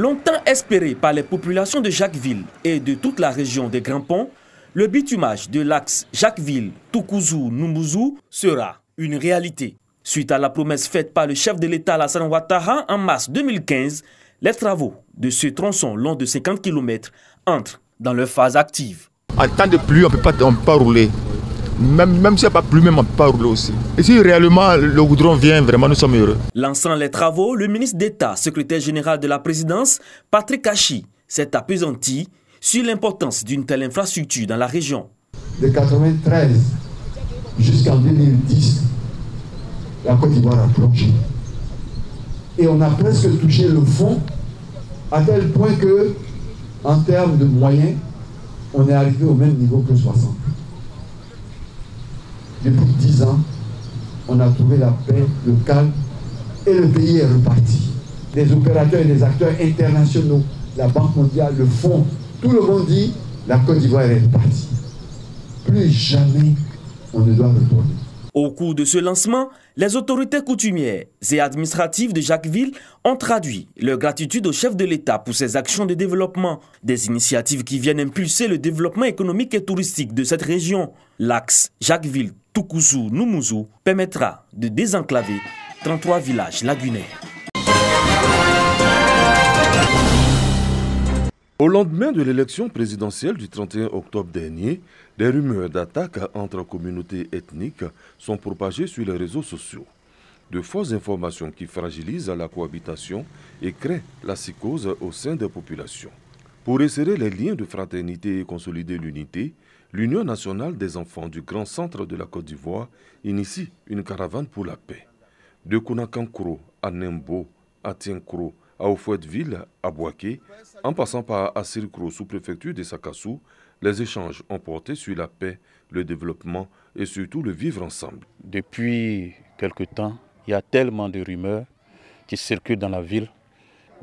Longtemps espéré par les populations de Jacquesville et de toute la région des Grands Ponts, le bitumage de l'axe Jacquesville-Toukouzou-Noumouzou sera une réalité. Suite à la promesse faite par le chef de l'État Alassane Ouattara en mars 2015, les travaux de ce tronçon long de 50 km entrent dans leur phase active. En temps de pluie, on ne peut pas rouler. Même s'il n'y a pas plu, on ne peut pas rouler aussi. Et si réellement le goudron vient, vraiment nous sommes heureux. Lançant les travaux, le ministre d'État, secrétaire général de la présidence, Patrick Hachi, s'est appesanti sur l'importance d'une telle infrastructure dans la région. De 1993 jusqu'en 2010, la Côte d'Ivoire a plongé. Et on a presque touché le fond, à tel point que, en termes de moyens, on est arrivé au même niveau que 60. Depuis 10 ans, on a trouvé la paix, le calme, et le pays est reparti. Les opérateurs et les acteurs internationaux, la Banque mondiale, le Fonds, tout le monde dit la Côte d'Ivoire est repartie. Plus jamais on ne doit retourner. Au cours de ce lancement, les autorités coutumières et administratives de Jacquesville ont traduit leur gratitude au chef de l'État pour ses actions de développement. Des initiatives qui viennent impulser le développement économique et touristique de cette région. L'axe Jacquesville-Toukouzou-Noumouzou permettra de désenclaver 33 villages lagunaires. Au lendemain de l'élection présidentielle du 31 octobre dernier, des rumeurs d'attaques entre communautés ethniques sont propagées sur les réseaux sociaux. De fausses informations qui fragilisent la cohabitation et créent la psychose au sein des populations. Pour resserrer les liens de fraternité et consolider l'unité, l'Union nationale des enfants du Grand Centre de la Côte d'Ivoire initie une caravane pour la paix. De Konakankro à Nembo, à Tienкro, à Houphouët-Ville, à Bouaké, en passant par Assirikro, sous-préfecture de Sakassou, les échanges ont porté sur la paix, le développement et surtout le vivre ensemble. Depuis quelque temps, il y a tellement de rumeurs qui circulent dans la ville.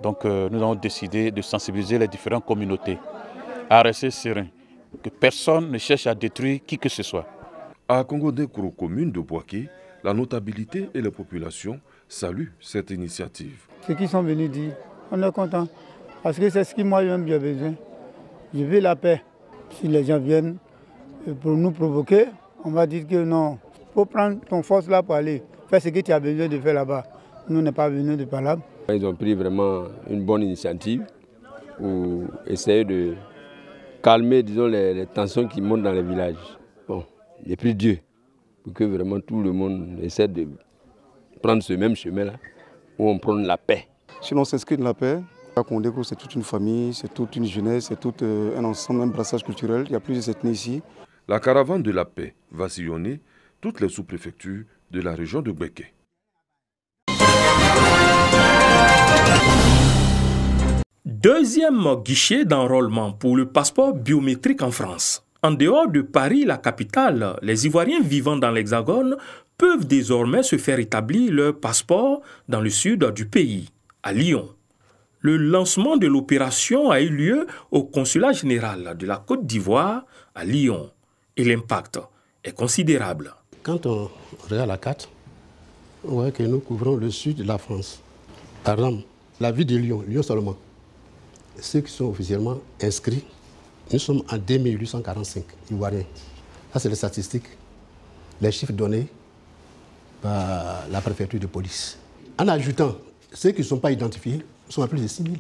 Donc nous avons décidé de sensibiliser les différentes communautés à rester sereins, que personne ne cherche à détruire qui que ce soit. À Kongo-Dekro, commune de Bouaké, la notabilité et la population saluent cette initiative. Ceux qui sont venus dire, on est content, parce que c'est ce que moi-même j'ai besoin. Je veux la paix. Si les gens viennent pour nous provoquer, on va dire que non, il faut prendre ton force là pour aller faire ce que tu as besoin de faire là-bas. Nous, on n'est pas venus de par là. Ils ont pris vraiment une bonne initiative pour essayer de calmer, disons, les tensions qui montent dans les villages. Bon, j'ai pris Dieu pour que vraiment tout le monde essaie de prendre ce même chemin-là, où on prône la paix. Si l'on s'inscrit dans la paix, à Kondeko, c'est toute une famille, c'est toute une jeunesse, c'est tout un ensemble, un brassage culturel. Il y a plusieurs ethnies ici. La caravane de la paix va sillonner toutes les sous-préfectures de la région de Bouaké. Deuxième guichet d'enrôlement pour le passeport biométrique en France. En dehors de Paris, la capitale, les Ivoiriens vivant dans l'Hexagone peuvent désormais se faire établir leur passeport dans le sud du pays, à Lyon. Le lancement de l'opération a eu lieu au consulat général de la Côte d'Ivoire à Lyon et l'impact est considérable. Quand on regarde la carte, on voit que nous couvrons le sud de la France. Par exemple, la ville de Lyon, Lyon seulement, ceux qui sont officiellement inscrits, nous sommes en 2845 Ivoiriens. Ça, c'est les statistiques, les chiffres donnés par la préfecture de police. En ajoutant ceux qui ne sont pas identifiés, sont à plus de 6 000.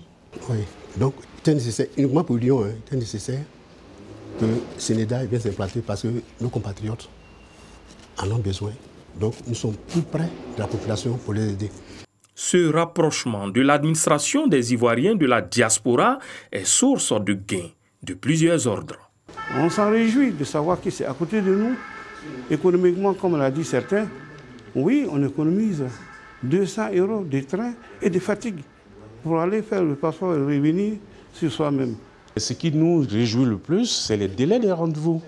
Oui. Donc, c'est nécessaire, uniquement pour Lyon, c'est nécessaire que Sénéda vienne s'implanter parce que nos compatriotes en ont besoin. Donc, nous sommes plus près de la population pour les aider. Ce rapprochement de l'administration des Ivoiriens de la diaspora est source de gains de plusieurs ordres. On s'en réjouit de savoir que c'est à côté de nous. Économiquement, comme l'a dit certains, oui, on économise 200 € de train et de fatigue pour aller faire le passeport et revenir sur soi-même. Ce qui nous réjouit le plus, c'est les délais des rendez-vous.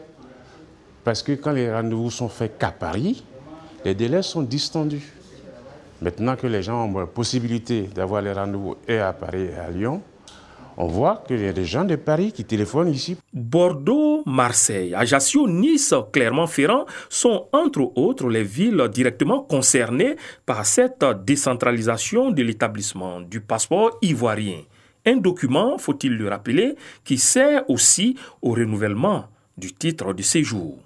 Parce que quand les rendez-vous sont faits qu'à Paris, les délais sont distendus. Maintenant que les gens ont la possibilité d'avoir les rendez-vous et à Paris et à Lyon, on voit qu'il y a des gens de Paris qui téléphonent ici. Bordeaux, Marseille, Ajaccio, Nice, Clermont-Ferrand sont entre autres les villes directement concernées par cette décentralisation de l'établissement du passeport ivoirien. Un document, faut-il le rappeler, qui sert aussi au renouvellement du titre de séjour.